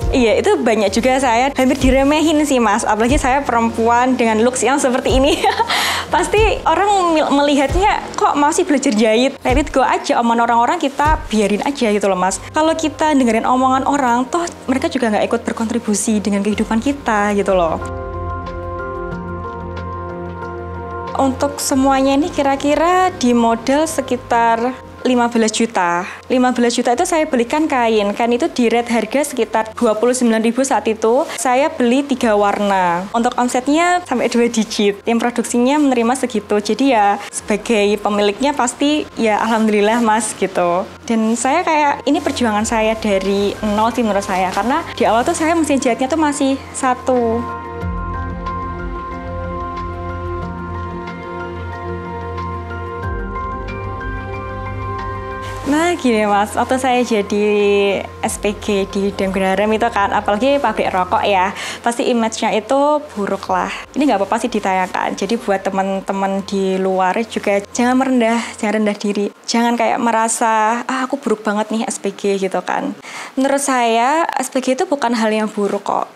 Iya, itu banyak juga saya hampir diremehin sih Mas. Apalagi saya perempuan dengan looks yang seperti ini. Pasti orang melihatnya kok masih belajar jahit. Let it go aja, omongan orang-orang kita biarin aja gitu loh Mas. Kalau kita dengerin omongan orang, toh mereka juga nggak ikut berkontribusi dengan kehidupan kita gitu loh. Untuk semuanya ini kira-kira di modal sekitar 15 juta. 15 juta itu saya belikan kain. Kain itu di rate harga sekitar 29.000 saat itu. Saya beli 3 warna. Untuk omsetnya sampai 2 digit. Tim produksinya menerima segitu. Jadi ya sebagai pemiliknya pasti ya alhamdulillah Mas gitu. Dan saya kayak ini perjuangan saya dari nol sih menurut saya. Karena di awal tuh saya mesin jahitnya tuh masih 1. Nah gini Mas, waktu saya jadi SPG di Demgrarem itu kan, apalagi pabrik rokok ya, pasti image-nya itu buruk lah. Ini nggak apa-apa sih ditayangkan. Jadi buat teman-teman di luar juga jangan rendah diri. Jangan kayak merasa, aku buruk banget nih SPG gitu kan. Menurut saya, SPG itu bukan hal yang buruk kok.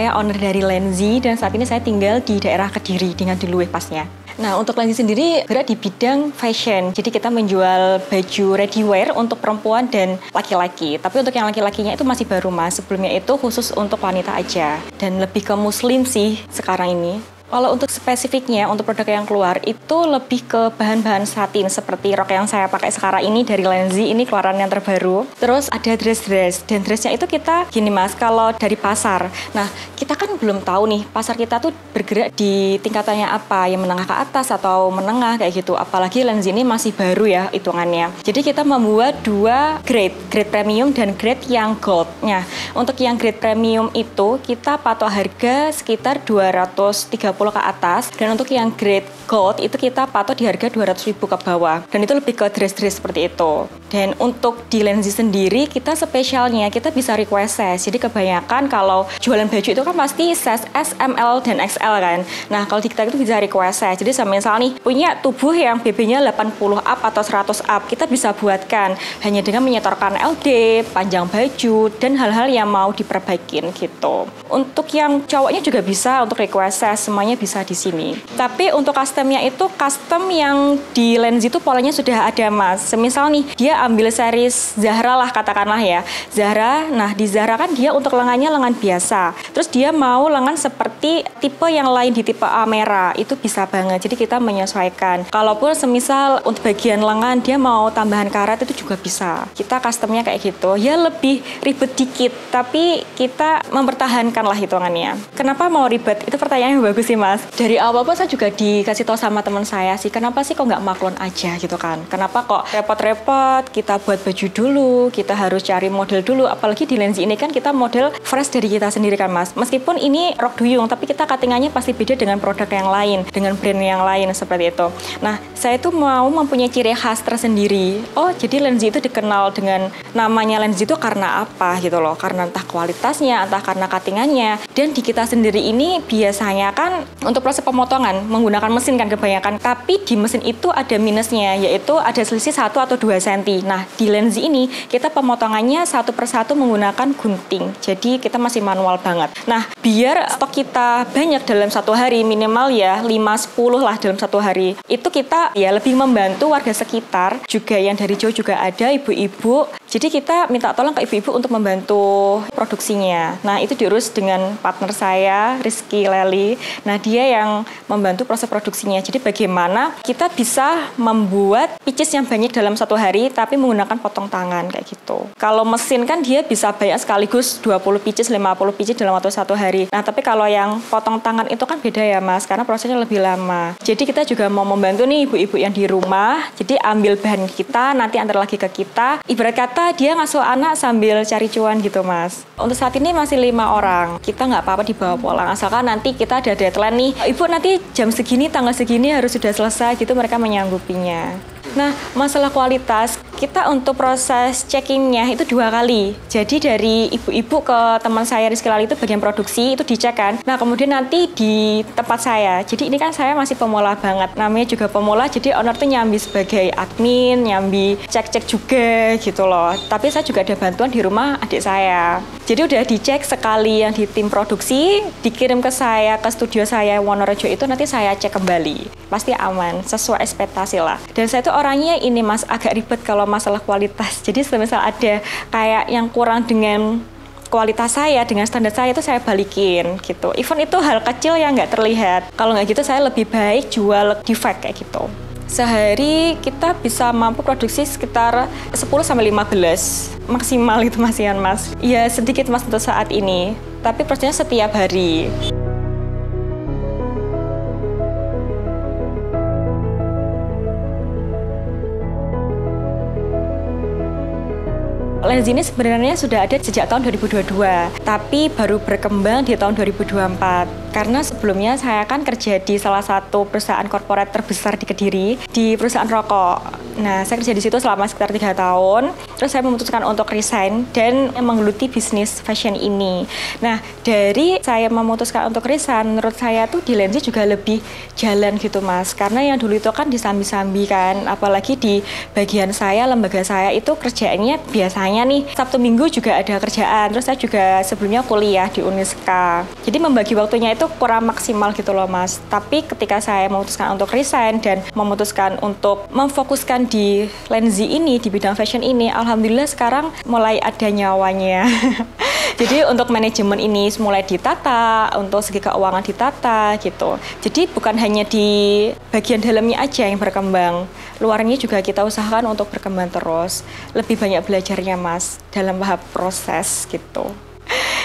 Owner dari Lenzi dan saat ini saya tinggal di daerah Kediri dengan Diluih pasnya. Nah untuk Lenzi sendiri bergerak di bidang fashion, jadi kita menjual baju ready wear untuk perempuan dan laki-laki. Tapi untuk yang laki-lakinya itu masih baru Mas, sebelumnya itu khusus untuk wanita aja dan lebih ke muslim sih sekarang ini. Kalau untuk spesifiknya, untuk produk yang keluar, itu lebih ke bahan-bahan satin, seperti rok yang saya pakai sekarang ini dari Lenzi, ini keluaran yang terbaru. Terus ada dress, dan dressnya itu kita, gini Mas, kalau dari pasar. Nah, kita kan belum tahu nih, pasar kita tuh bergerak di tingkatannya apa, yang menengah ke atas atau menengah, kayak gitu. Apalagi Lenzi ini masih baru ya, hitungannya. Jadi kita membuat 2 grade premium dan grade yang gold. Nah, untuk yang grade premium itu, kita patok harga sekitar 230 ke atas, dan untuk yang grade gold itu kita patok di harga 200.000 ke bawah, dan itu lebih ke dress seperti itu. Dan untuk di Lenzi sendiri kita spesialnya kita bisa request size. Jadi kebanyakan kalau jualan baju itu kan pasti size S, M, L, dan XL kan. Nah kalau di kita itu bisa request size. Jadi misal nih punya tubuh yang BB-nya 80 up atau 100 up, kita bisa buatkan hanya dengan menyetorkan LD, panjang baju, dan hal-hal yang mau diperbaikin gitu. Untuk yang cowoknya juga bisa untuk request size, semuanya bisa di sini. Tapi untuk customnya itu custom yang di Lenzi itu polanya sudah ada Mas. Semisal nih dia ambil series Zahra lah katakanlah ya. Zahra, nah di Zahra kan dia untuk lengannya lengan biasa. Terus dia mau lengan seperti tipe yang lain di tipe A merah, itu bisa banget. Jadi kita menyesuaikan. Kalaupun semisal untuk bagian lengan dia mau tambahan karat itu juga bisa. Kita customnya kayak gitu. Ya lebih ribet dikit, tapi kita mempertahankan lah hitungannya. Kenapa mau ribet? Itu pertanyaan yang bagus sih Mas. Dari awal pun saya juga dikasih tahu sama teman saya sih, kenapa sih kok nggak maklon aja gitu kan? Kenapa kok repot-repot kita buat baju dulu, kita harus cari model dulu, apalagi di Lenzi ini kan kita model fresh dari kita sendiri kan Mas. Meskipun ini rok duyung, tapi kita cuttingannya pasti beda dengan produk yang lain, dengan brand yang lain seperti itu. Nah, saya tuh mau mempunyai ciri khas tersendiri. Oh, jadi Lenzi itu dikenal dengan namanya Lenzi itu karena apa gitu loh? Karena entah kualitasnya, entah karena cuttingannya. Dan di kita sendiri ini biasanya kan untuk proses pemotongan menggunakan mesin kan kebanyakan, tapi di mesin itu ada minusnya, yaitu ada selisih 1 atau 2 cm. Nah di Lenzi ini kita pemotongannya satu persatu menggunakan gunting, jadi kita masih manual banget. Nah biar stok kita banyak dalam satu hari, minimal ya 5-10 lah dalam satu hari, itu kita ya lebih membantu warga sekitar juga yang dari jauh juga ada ibu-ibu. Jadi kita minta tolong ke ibu-ibu untuk membantu produksinya. Nah itu diurus dengan partner saya, Rizky Leli. Nah dia yang membantu proses produksinya. Jadi bagaimana kita bisa membuat pieces yang banyak dalam satu hari, tapi menggunakan potong tangan kayak gitu. Kalau mesin kan dia bisa banyak sekaligus 20 pieces, 50 pieces dalam waktu satu hari. Nah tapi kalau yang potong tangan itu kan beda ya Mas, karena prosesnya lebih lama. Jadi kita juga mau membantu nih ibu-ibu yang di rumah. Jadi ambil bahan kita, nanti antar lagi ke kita. Ibarat kata rata-rata dia ngasuh anak sambil cari cuan gitu Mas. Untuk saat ini masih 5 orang. Kita nggak apa-apa dibawa pulang, asalkan nanti kita ada deadline nih. Ibu nanti jam segini, tanggal segini harus sudah selesai gitu, mereka menyanggupinya. Nah, masalah kualitas, kita untuk proses checkingnya itu 2 kali. Jadi dari ibu-ibu ke teman saya Rizky Lali itu bagian produksi, itu dicek kan. Nah, kemudian nanti di tempat saya. Jadi ini kan saya masih pemula banget. Namanya juga pemula, jadi owner tuh nyambi sebagai admin, nyambi cek-cek juga gitu loh. Tapi saya juga ada bantuan di rumah adik saya. Jadi udah dicek sekali yang di tim produksi, dikirim ke saya, ke studio saya Wonorejo itu nanti saya cek kembali. Pasti aman, sesuai ekspektasi lah. Dan saya tuh orangnya ini Mas, agak ribet kalau masalah kualitas. Jadi misal ada kayak yang kurang dengan kualitas saya, dengan standar saya itu saya balikin gitu. Even itu hal kecil yang nggak terlihat. Kalau nggak gitu saya lebih baik jual defect kayak gitu. Sehari kita bisa mampu produksi sekitar 10-15 maksimal itu Mas Ian Mas. Ya sedikit Mas untuk saat ini, tapi prosesnya setiap hari. Lenzi ini sebenarnya sudah ada sejak tahun 2022, tapi baru berkembang di tahun 2024. Karena sebelumnya saya kan kerja di salah satu perusahaan korporat terbesar di Kediri, di perusahaan rokok. Nah, saya kerja di situ selama sekitar 3 tahun. Terus saya memutuskan untuk resign dan menggeluti bisnis fashion ini. Nah, dari saya memutuskan untuk resign, menurut saya tuh di Lenzi juga lebih jalan gitu Mas. Karena yang dulu itu kan disambi-sambi kan, apalagi di bagian saya, lembaga saya itu kerjaannya biasanya nih Sabtu Minggu juga ada kerjaan. Terus saya juga sebelumnya kuliah di Uniska. Jadi membagi waktunya itu kurang maksimal gitu loh Mas. Tapi ketika saya memutuskan untuk resign dan memutuskan untuk memfokuskan di Lenzi ini, di bidang fashion ini, alhamdulillah sekarang mulai ada nyawanya. Jadi untuk manajemen ini mulai ditata, untuk segi keuangan ditata gitu. Jadi bukan hanya di bagian dalamnya aja yang berkembang, luarnya juga kita usahakan untuk berkembang terus. Lebih banyak belajarnya Mas dalam tahap proses gitu.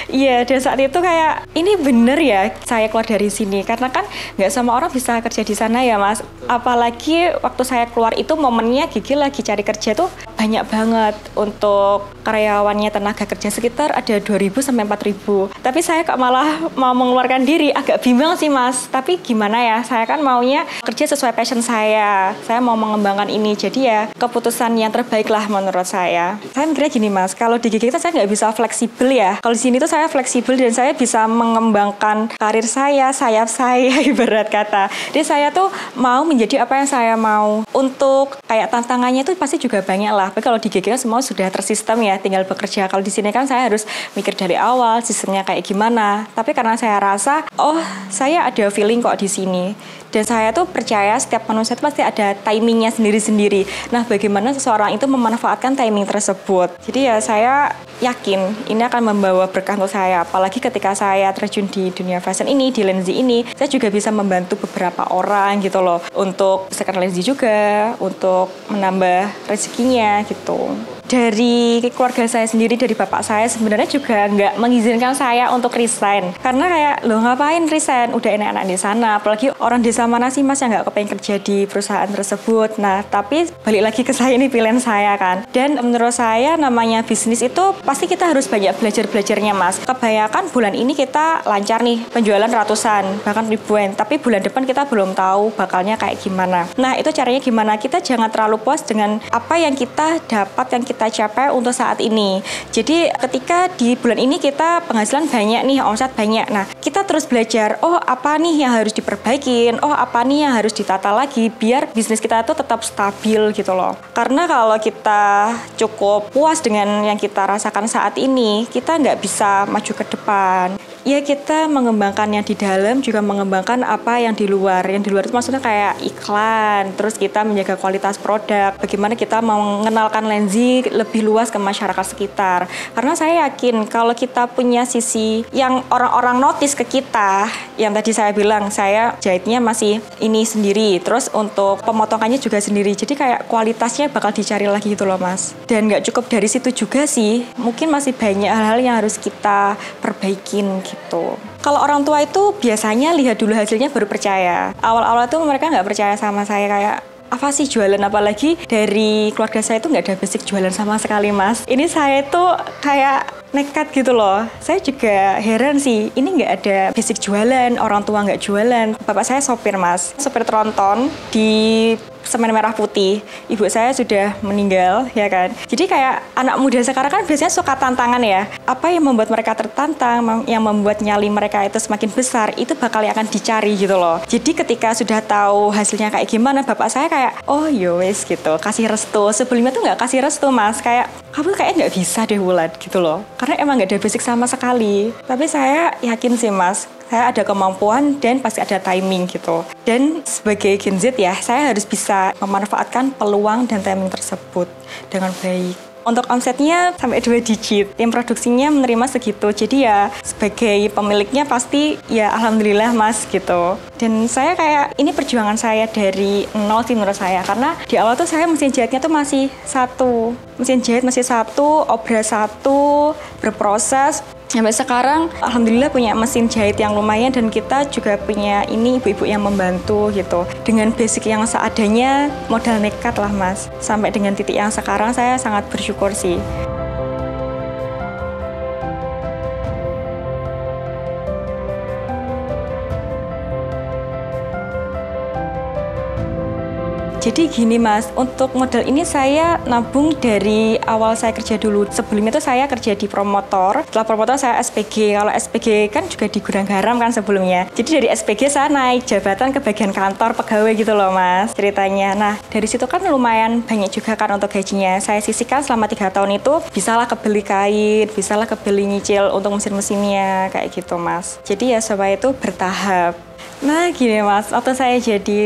Iya, dan saat itu kayak ini bener ya saya keluar dari sini, karena kan nggak semua orang bisa kerja di sana ya Mas. Apalagi waktu saya keluar itu momennya Gigi lagi cari kerja tuh banyak banget. Untuk karyawannya tenaga kerja sekitar ada 2.000 sampai 4.000. Tapi saya kok malah mau mengeluarkan diri, agak bimbang sih Mas. Tapi gimana ya, saya kan maunya kerja sesuai passion saya. Saya mau mengembangkan ini, jadi ya keputusan yang terbaik lah menurut saya. Saya mikirnya gini Mas, kalau di Gigi saya nggak bisa fleksibel ya. Kalau di sini tuh saya fleksibel dan saya bisa mengembangkan karir saya, sayap saya ibarat kata. Jadi saya tuh mau menjadi apa yang saya mau. Untuk kayak tantangannya itu pasti juga banyak lah. Tapi kalau di GG semua sudah tersistem ya, tinggal bekerja. Kalau di sini kan saya harus mikir dari awal sistemnya kayak gimana. Tapi karena saya rasa, oh saya ada feeling kok di sini. Dan saya tuh percaya setiap manusia itu pasti ada timingnya sendiri-sendiri. Nah, bagaimana seseorang itu memanfaatkan timing tersebut. Jadi ya saya yakin ini akan membawa berkah untuk saya. Apalagi ketika saya terjun di dunia fashion ini, di Lenzi ini, saya juga bisa membantu beberapa orang gitu loh. Untuk second Lenzi juga, untuk menambah rezekinya gitu. Dari keluarga saya sendiri, dari bapak saya sebenarnya juga nggak mengizinkan saya untuk resign. Karena kayak, loh ngapain resign? Udah enak-enak di sana. Apalagi orang desa mana sih Mas yang nggak kepengen kerja di perusahaan tersebut. Nah, tapi balik lagi ke saya, ini pilihan saya kan. Dan menurut saya namanya bisnis itu pasti kita harus banyak belajar-belajarnya Mas. Kebanyakan bulan ini kita lancar nih, penjualan ratusan, bahkan ribuan. Tapi bulan depan kita belum tahu bakalnya kayak gimana. Nah, itu caranya gimana? Kita jangan terlalu puas dengan apa yang kita dapat, yang kita capai untuk saat ini. Jadi ketika di bulan ini kita penghasilan banyak nih, omset banyak. Nah, kita terus belajar, oh apa nih yang harus diperbaikin, oh apa nih yang harus ditata lagi biar bisnis kita itu tetap stabil gitu loh. Karena kalau kita cukup puas dengan yang kita rasakan saat ini, kita nggak bisa maju ke depan. Ya kita mengembangkan yang di dalam, juga mengembangkan apa yang di luar. Yang di luar itu maksudnya kayak iklan, terus kita menjaga kualitas produk, bagaimana kita mengenalkan Lenzi lebih luas ke masyarakat sekitar. Karena saya yakin kalau kita punya sisi yang orang-orang notice ke kita, yang tadi saya bilang, saya jahitnya masih ini sendiri, terus untuk pemotongannya juga sendiri, jadi kayak kualitasnya bakal dicari lagi gitu loh Mas. Dan nggak cukup dari situ juga sih, mungkin masih banyak hal-hal yang harus kita perbaikin gitu. Kalau orang tua itu biasanya lihat dulu hasilnya baru percaya. Awal-awal tuh mereka nggak percaya sama saya, kayak apa sih jualan, apalagi dari keluarga saya itu nggak ada basic jualan sama sekali Mas. Ini saya tuh kayak nekat gitu loh. Saya juga heran sih, ini nggak ada basic jualan, orang tua nggak jualan. Bapak saya sopir Mas, sopir tronton di Semen Merah Putih. Ibu saya sudah meninggal, ya kan. Jadi kayak anak muda sekarang kan biasanya suka tantangan ya. Apa yang membuat mereka tertantang, yang membuat nyali mereka itu semakin besar, itu bakal akan dicari gitu loh. Jadi ketika sudah tahu hasilnya kayak gimana, bapak saya kayak, oh yowes gitu, kasih restu. Sebelumnya tuh nggak kasih restu Mas, kayak kamu kayaknya nggak bisa deh Wulan gitu loh. Karena emang nggak ada basic sama sekali. Tapi saya yakin sih Mas, saya ada kemampuan dan pasti ada timing gitu. Dan sebagai Gen Z ya, saya harus bisa memanfaatkan peluang dan timing tersebut dengan baik. Untuk omsetnya sampai 2 digit, tim produksinya menerima segitu. Jadi ya sebagai pemiliknya pasti ya alhamdulillah Mas gitu. Dan saya kayak ini perjuangan saya dari nol sih menurut saya. Karena di awal tuh saya mesin jahitnya tuh masih satu. Mesin jahit masih satu, obras satu, berproses. Sampai sekarang alhamdulillah punya mesin jahit yang lumayan dan kita juga punya ini ibu-ibu yang membantu gitu. Dengan basic yang seadanya, modal nekat lah Mas. Sampai dengan titik yang sekarang saya sangat bersyukur sih. Jadi gini Mas, untuk modal ini saya nabung dari awal saya kerja dulu. Sebelumnya itu saya kerja di promotor, setelah promotor saya SPG. Kalau SPG kan juga di gudang garam kan sebelumnya. Jadi dari SPG saya naik jabatan ke bagian kantor pegawai gitu loh Mas ceritanya. Nah dari situ kan lumayan banyak juga kan untuk gajinya. Saya sisihkan selama 3 tahun itu, bisalah kebeli kain, bisalah kebeli nyicil untuk mesin-mesinnya kayak gitu Mas. Jadi ya supaya itu bertahap. Nah gini Mas, waktu saya jadi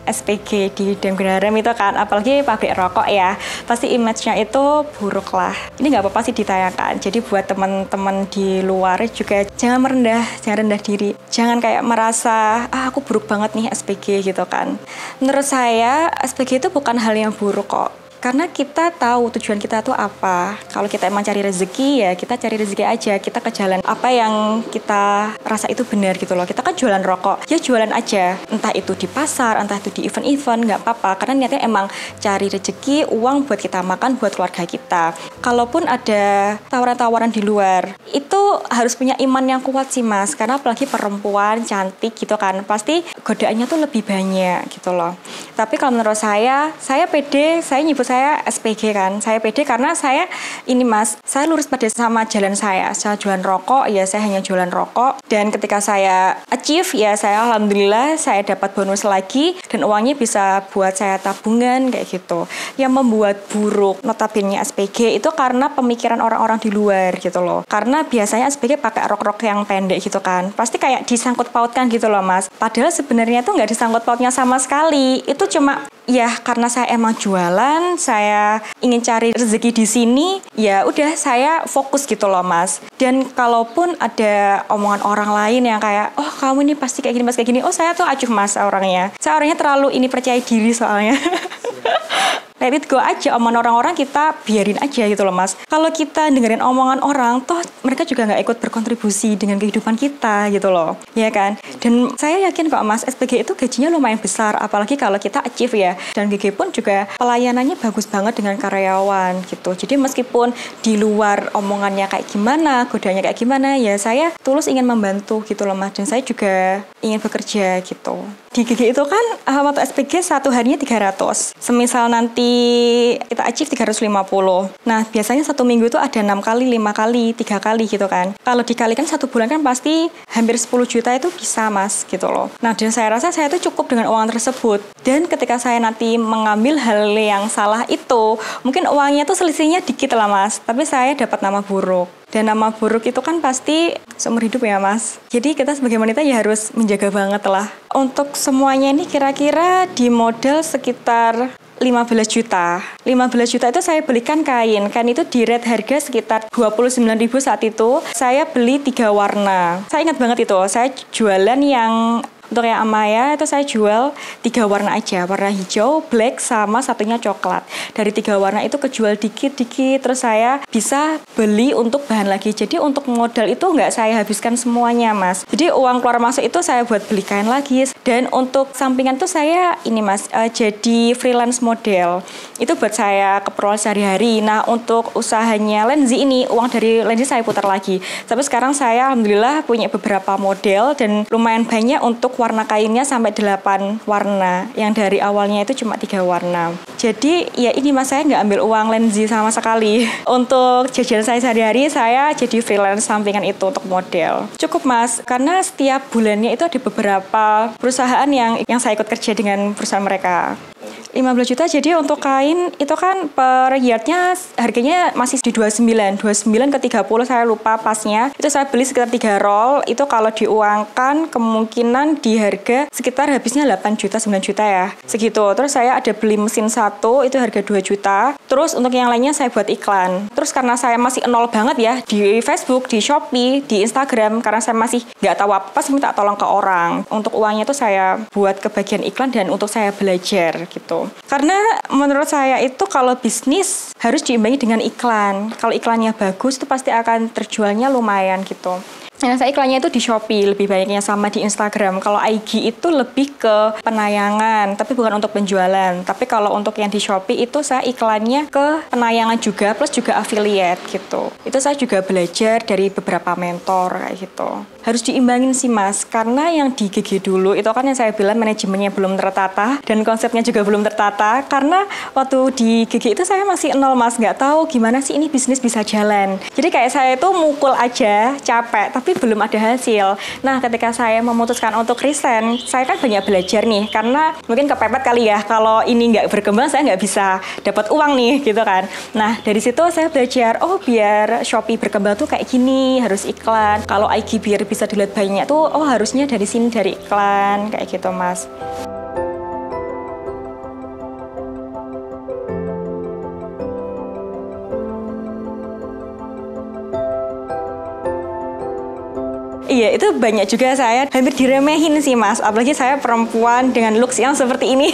SPG di gudang garam itu kan, apalagi pabrik rokok ya, pasti image-nya itu buruk lah. Ini nggak apa-apa sih ditayangkan. Jadi buat teman-teman di luar juga jangan rendah diri. Jangan kayak merasa, aku buruk banget nih SPG gitu kan. Menurut saya, SPG itu bukan hal yang buruk kok. Karena kita tahu tujuan kita tuh apa. Kalau kita emang cari rezeki, ya kita cari rezeki aja. Kita ke jalan apa yang kita rasa itu benar gitu loh. Kita kan jualan rokok, ya jualan aja. Entah itu di pasar, entah itu di event-event, nggak apa-apa. Karena niatnya emang cari rezeki, uang buat kita makan, buat keluarga kita. Kalaupun ada tawaran-tawaran di luar, itu harus punya iman yang kuat sih Mas. Karena apalagi perempuan, cantik gitu kan, pasti godaannya tuh lebih banyak gitu loh. Tapi kalau menurut saya pede, saya nyebut saya SPG kan. Saya pede karena saya ini Mas, saya lurus pada sama jalan saya. Saya jualan rokok, ya saya hanya jualan rokok. Dan ketika saya achieve, ya saya alhamdulillah saya dapat bonus lagi dan uangnya bisa buat saya tabungan kayak gitu. Yang membuat buruk notabene SPG itu karena pemikiran orang-orang di luar gitu loh. Karena biasanya SPG pakai rok-rok yang pendek gitu kan. Pasti kayak disangkut pautkan gitu loh Mas. Padahal sebenarnya itu nggak disangkut pautnya sama sekali. Itu cuma ya karena saya emang jualan, saya ingin cari rezeki di sini, ya udah saya fokus gitu loh Mas. Dan kalaupun ada omongan orang lain yang kayak, oh kamu ini pasti kayak gini, oh saya tuh acuh Mas orangnya. Saya orangnya terlalu ini percaya diri soalnya. Let it go aja, omongan orang-orang kita biarin aja gitu loh Mas. Kalau kita dengerin omongan orang, toh mereka juga nggak ikut berkontribusi dengan kehidupan kita gitu loh, ya kan? Dan saya yakin kok Mas, SPG itu gajinya lumayan besar, apalagi kalau kita achieve ya. Dan GG pun juga pelayanannya bagus banget dengan karyawan gitu. Jadi meskipun di luar omongannya kayak gimana, godanya kayak gimana, ya saya tulus ingin membantu gitu loh Mas. Dan saya juga ingin bekerja gitu. Di GG itu kan waktu SPG satu harinya 300. Semisal nanti kita achieve 350. Nah, biasanya satu minggu itu ada 6 kali, 5 kali, 3 kali gitu kan. Kalau dikalikan satu bulan kan pasti hampir 10 juta itu bisa Mas gitu loh. Nah, dan saya rasa saya itu cukup dengan uang tersebut. Dan ketika saya nanti mengambil hal yang salah itu, mungkin uangnya tuh selisihnya dikit lah Mas. Tapi saya dapat nama buruk. Dan nama buruk itu kan pasti seumur hidup ya Mas. Jadi kita sebagai wanita ya harus menjaga banget lah. Untuk semuanya ini kira-kira di modal sekitar 15 juta. 15 juta itu saya belikan kain. Kain itu di rate harga sekitar 29.000 saat itu. Saya beli 3 warna. Saya ingat banget itu. Saya jualan yang Untuk yang Amaya itu saya jual 3 warna aja, warna hijau, black, sama satunya coklat. Dari 3 warna itu kejual dikit-dikit, terus saya bisa beli untuk bahan lagi. Jadi untuk modal itu nggak saya habiskan semuanya, Mas. Jadi uang keluar masuk itu saya buat beli kain lagi. Dan untuk sampingan tuh saya ini, Mas, jadi freelance model. Itu buat saya keperluan sehari-hari. Nah, untuk usahanya Lenzi ini, uang dari Lenzi saya putar lagi. Sampai sekarang saya alhamdulillah punya beberapa model dan lumayan banyak untuk warna kainnya sampai 8 warna. Yang dari awalnya itu cuma 3 warna. Jadi ya ini, Mas, saya nggak ambil uang Lenzi sama sekali. Untuk jajan saya sehari-hari saya jadi freelance sampingan itu untuk model. Cukup, Mas, karena setiap bulannya itu ada beberapa perusahaan yang saya ikut kerja dengan perusahaan mereka. 15 juta, jadi untuk kain itu kan per yardnya harganya masih di 29 ke 30, saya lupa pasnya. Itu saya beli sekitar 3 roll, itu kalau diuangkan kemungkinan di harga sekitar habisnya 8 juta, 9 juta ya, segitu. Terus saya ada beli mesin 1, itu harga 2 juta. Terus untuk yang lainnya saya buat iklan. Terus karena saya masih nol banget ya, di Facebook, di Shopee, di Instagram, karena saya masih nggak tahu apa, saya minta tolong ke orang. Untuk uangnya itu saya buat ke bagian iklan dan untuk saya belajar gitu. Karena menurut saya itu kalau bisnis harus diimbangi dengan iklan. Kalau iklannya bagus itu pasti akan terjualnya lumayan gitu. Nah, saya iklannya itu di Shopee lebih banyaknya sama di Instagram. Kalau IG itu lebih ke penayangan, tapi bukan untuk penjualan. Tapi kalau untuk yang di Shopee itu saya iklannya ke penayangan juga, plus juga affiliate gitu. Itu saya juga belajar dari beberapa mentor kayak gitu. Harus diimbangin sih, Mas, karena yang di GG dulu itu kan yang saya bilang manajemennya belum tertata dan konsepnya juga belum tertata. Karena waktu di GG itu saya masih nol, Mas, nggak tahu gimana sih ini bisnis bisa jalan. Jadi kayak saya itu mukul aja, capek, tapi belum ada hasil. Nah, ketika saya memutuskan untuk resign, saya kan banyak belajar nih, karena mungkin kepepet kali ya, kalau ini nggak berkembang, saya nggak bisa dapat uang nih, gitu kan. Nah, dari situ saya belajar, oh biar Shopee berkembang tuh kayak gini, harus iklan. Kalau IG biar bisa dilihat banyak tuh, oh harusnya dari sini, dari iklan, kayak gitu, Mas. Iya, itu banyak juga saya hampir diremehin sih, Mas. Apalagi saya perempuan dengan looks yang seperti ini.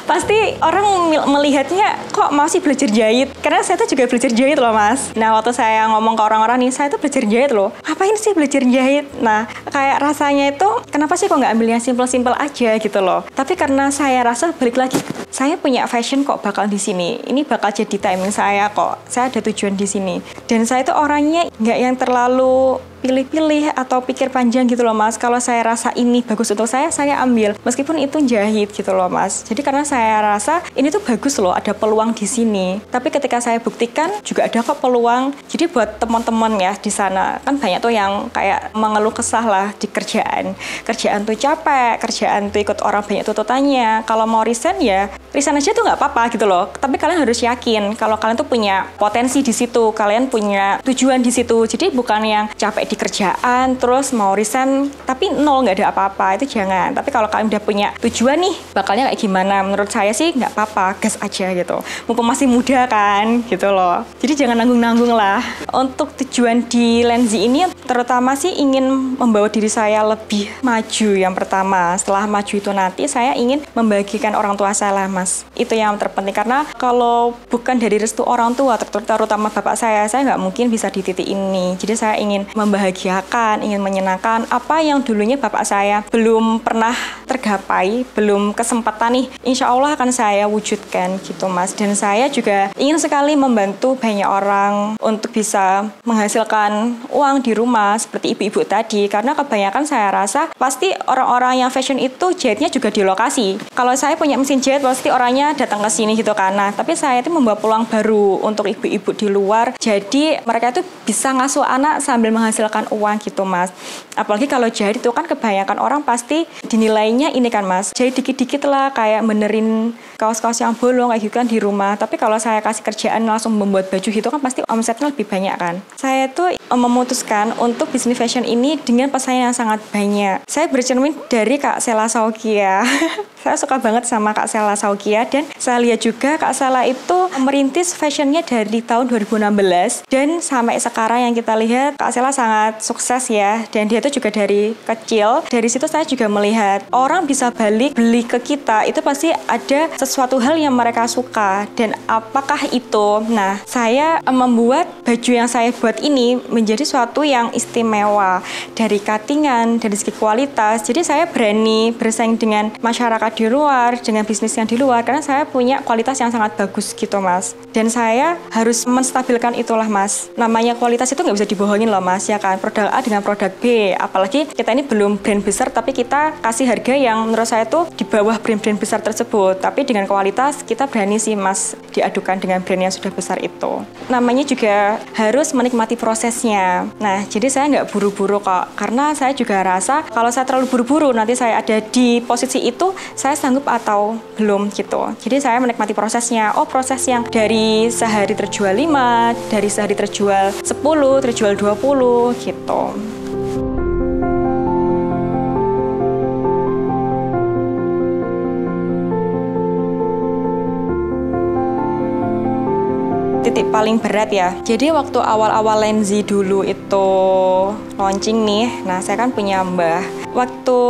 Pasti orang melihatnya, kok masih belajar jahit? Karena saya tuh juga belajar jahit loh, Mas. Nah, waktu saya ngomong ke orang-orang nih, saya tuh belajar jahit loh. Ngapain sih belajar jahit? Nah, kayak rasanya itu, kenapa sih kok nggak ambil yang simple-simple aja gitu loh. Tapi karena saya rasa balik lagi, saya punya fashion kok bakal di sini. Ini bakal jadi timing saya kok. Saya ada tujuan di sini. Dan saya tuh orangnya nggak yang terlalu pilih-pilih atau pikir panjang gitu loh, Mas. Kalau saya rasa ini bagus untuk saya ambil. Meskipun itu jahit gitu loh, Mas. Jadi karena saya rasa ini tuh bagus loh, ada peluang di sini. Tapi ketika saya buktikan juga ada kok peluang. Jadi buat teman-teman ya di sana, kan banyak tuh yang kayak mengeluh kesah lah di kerjaan. Kerjaan tuh capek, kerjaan tuh ikut orang banyak tuntutannya. Kalau mau resign ya, resign aja tuh nggak apa-apa gitu loh. Tapi kalian harus yakin kalau kalian tuh punya potensi di situ, kalian punya tujuan di situ. Jadi bukan yang capek di kerjaan terus mau resign tapi nol, nggak ada apa-apa, itu jangan. Tapi kalau kalian udah punya tujuan nih bakalnya kayak gimana, menurut saya sih nggak apa-apa, gas aja gitu, mumpung masih muda kan gitu loh. Jadi jangan nanggung-nanggung lah. Untuk tujuan di Lenzi ini terutama sih ingin membawa diri saya lebih maju yang pertama. Setelah maju itu nanti saya ingin membagikan orang tua saya lah, Mas. Itu yang terpenting, karena kalau bukan dari restu orang tua, terutama bapak saya nggak mungkin bisa di titik ini. Jadi saya ingin membahagiakan, ingin menyenangkan apa yang dulunya bapak saya belum pernah tergapai, belum kesempatan nih, insya Allah akan saya wujudkan gitu, Mas. Dan saya juga ingin sekali membantu banyak orang untuk bisa menghasilkan uang di rumah seperti ibu-ibu tadi, karena kebanyakan saya rasa pasti orang-orang yang fashion itu jahitnya juga di lokasi. Kalau saya punya mesin jahit pasti orangnya datang ke sini gitu kan. Nah, tapi saya itu membawa peluang baru untuk ibu-ibu di luar, jadi mereka itu bisa ngasuh anak sambil menghasilkan uang gitu, Mas. Apalagi kalau jahit itu kan kebanyakan orang pasti dinilainya ini kan, Mas, jahit dikit-dikit lah, kayak benerin kaos-kaos yang bolong kayak gitu kan di rumah. Tapi kalau saya kasih kerjaan langsung membuat baju gitu kan pasti omsetnya lebih banyak kan. Saya tuh memutuskan untuk bisnis fashion ini dengan pesaing yang sangat banyak. Saya bercermin dari Kak Sela Saukia. Saya suka banget sama Kak Sela Saukia, dan saya lihat juga Kak Sela itu merintis fashionnya dari tahun 2016 dan sampai sekarang yang kita lihat Kak Sela sangat sukses ya, dan dia itu juga dari kecil. Dari situ saya juga melihat orang bisa balik beli ke kita itu pasti ada sesuatu hal yang mereka suka, dan apakah itu? Nah, saya membuat baju yang saya buat ini menjadi suatu yang istimewa dari cuttingan, dari segi kualitas. Jadi saya berani bersaing dengan masyarakat di luar, dengan bisnis yang di luar, karena saya punya kualitas yang sangat bagus gitu Mas. Dan saya harus menstabilkan itulah Mas. Namanya kualitas itu nggak bisa dibohongin loh Mas, ya kan? Produk A dengan produk B. Apalagi kita ini belum brand besar, tapi kita kasih harga yang menurut saya tuh di bawah brand-brand besar tersebut. Tapi dengan kualitas kita berani sih Mas diadukan dengan brand yang sudah besar itu. Namanya juga harus menikmati prosesnya. Nah, jadi saya nggak buru-buru kok. Karena saya juga rasa kalau saya terlalu buru-buru, nanti saya ada di posisi itu, saya sanggup atau belum gitu. Jadi saya menikmati prosesnya. Oh, proses yang dari sehari terjual 5, dari sehari terjual 10, terjual 20 gitu. Titik paling berat ya. Jadi waktu awal-awal Lenzi dulu itu launching nih, nah saya kan punya mbah. Waktu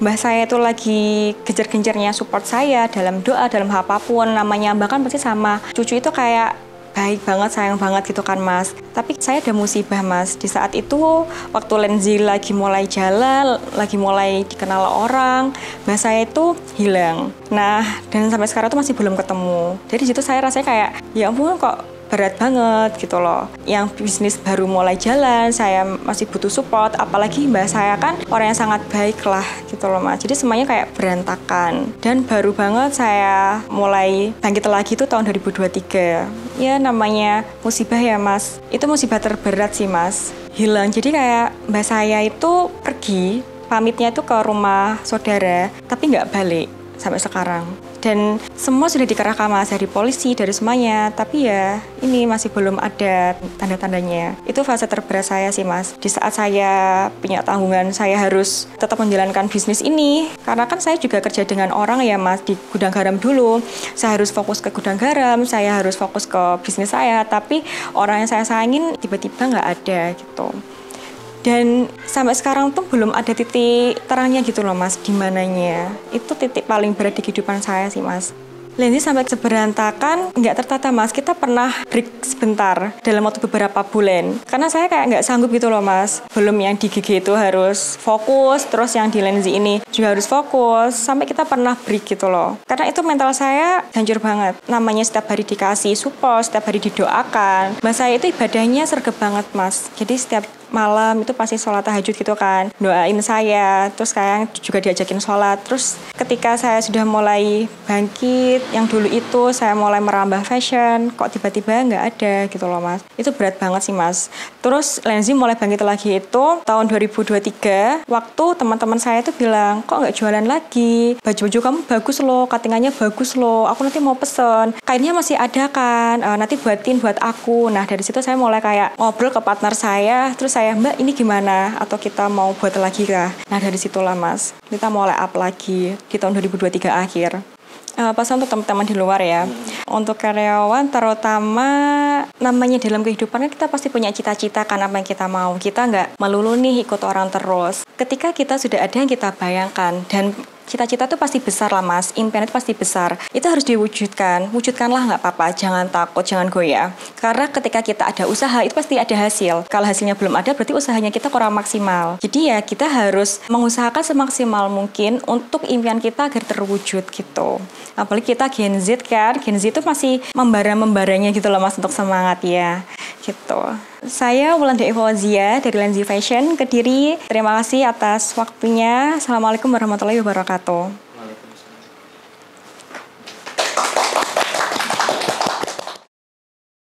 mbah saya itu lagi gencar-gencarnya support saya dalam doa, dalam apapun, namanya mbah kan pasti sama cucu itu kayak baik banget, sayang banget gitu kan Mas. Tapi saya ada musibah Mas. Di saat itu waktu Lenzi lagi mulai jalan, lagi mulai dikenal orang, mbah saya itu hilang. Nah, dan sampai sekarang tuh masih belum ketemu. Jadi situ saya rasanya kayak, ya ampun kok berat banget gitu loh. Yang bisnis baru mulai jalan, saya masih butuh support. Apalagi mbak saya kan orang yang sangat baik lah gitu loh Mas. Jadi semuanya kayak berantakan. Dan baru banget saya mulai bangkit lagi tuh tahun 2023. Ya namanya musibah ya Mas. Itu musibah terberat sih Mas. Hilang. Jadi kayak mbak saya itu pergi, pamitnya itu ke rumah saudara, tapi nggak balik sampai sekarang. Dan semua sudah dikerahkan Mas, dari polisi, dari semuanya. Tapi ya ini masih belum ada tanda-tandanya. Itu fase terberat saya sih Mas. Di saat saya punya tanggungan, saya harus tetap menjalankan bisnis ini. Karena kan saya juga kerja dengan orang ya Mas, di gudang garam dulu. Saya harus fokus ke gudang garam, saya harus fokus ke bisnis saya. Tapi orang yang saya sayangin tiba-tiba nggak ada gitu. Dan sampai sekarang tuh belum ada titik terangnya gitu loh Mas, di mananya. Itu titik paling berat di kehidupan saya sih Mas. Lenzi sampai seberantakan, nggak tertata Mas. Kita pernah break sebentar dalam waktu beberapa bulan. Karena saya kayak nggak sanggup gitu loh Mas. Belum yang di GG itu harus fokus, terus yang di Lenzi ini juga harus fokus. Sampai kita pernah break gitu loh. Karena itu mental saya hancur banget. Namanya setiap hari dikasih support, setiap hari didoakan. Mas saya itu ibadahnya sergap banget Mas. Jadi setiap malam itu pasti sholat tahajud gitu kan, doain saya, terus kayak juga diajakin sholat. Terus ketika saya sudah mulai bangkit, yang dulu itu saya mulai merambah fashion, kok tiba-tiba nggak ada gitu loh Mas. Itu berat banget sih Mas. Terus Lenzi mulai bangkit lagi itu tahun 2023, waktu teman-teman saya itu bilang, kok nggak jualan lagi, baju-baju kamu bagus loh, cuttingannya bagus loh, aku nanti mau pesen, kainnya masih ada kan, nanti buatin buat aku. Nah dari situ saya mulai kayak ngobrol ke partner saya, terus saya, Mbak ini gimana? Atau kita mau buat lagi kah? Nah dari situlah Mas, kita mulai up lagi di tahun 2023 akhir. Pesan untuk teman-teman di luar ya, untuk karyawan terutama, namanya dalam kehidupan kita pasti punya cita-cita kan apa yang kita mau. Kita nggak melulu nih ikut orang terus. Ketika kita sudah ada yang kita bayangkan dan cita-cita itu pasti besar lah Mas, impian itu pasti besar. Itu harus diwujudkan, wujudkanlah nggak apa-apa, jangan takut, jangan goyah. Karena ketika kita ada usaha, itu pasti ada hasil. Kalau hasilnya belum ada, berarti usahanya kita kurang maksimal. Jadi ya kita harus mengusahakan semaksimal mungkin untuk impian kita agar terwujud gitu. Apalagi kita Gen Z kan, Gen Z itu masih membara-membaranya gitu loh Mas untuk semangat ya, gitu. Saya Wulandari Fauzia dari Lenzi Fashion Kediri. Terima kasih atas waktunya. Assalamualaikum warahmatullahi wabarakatuh.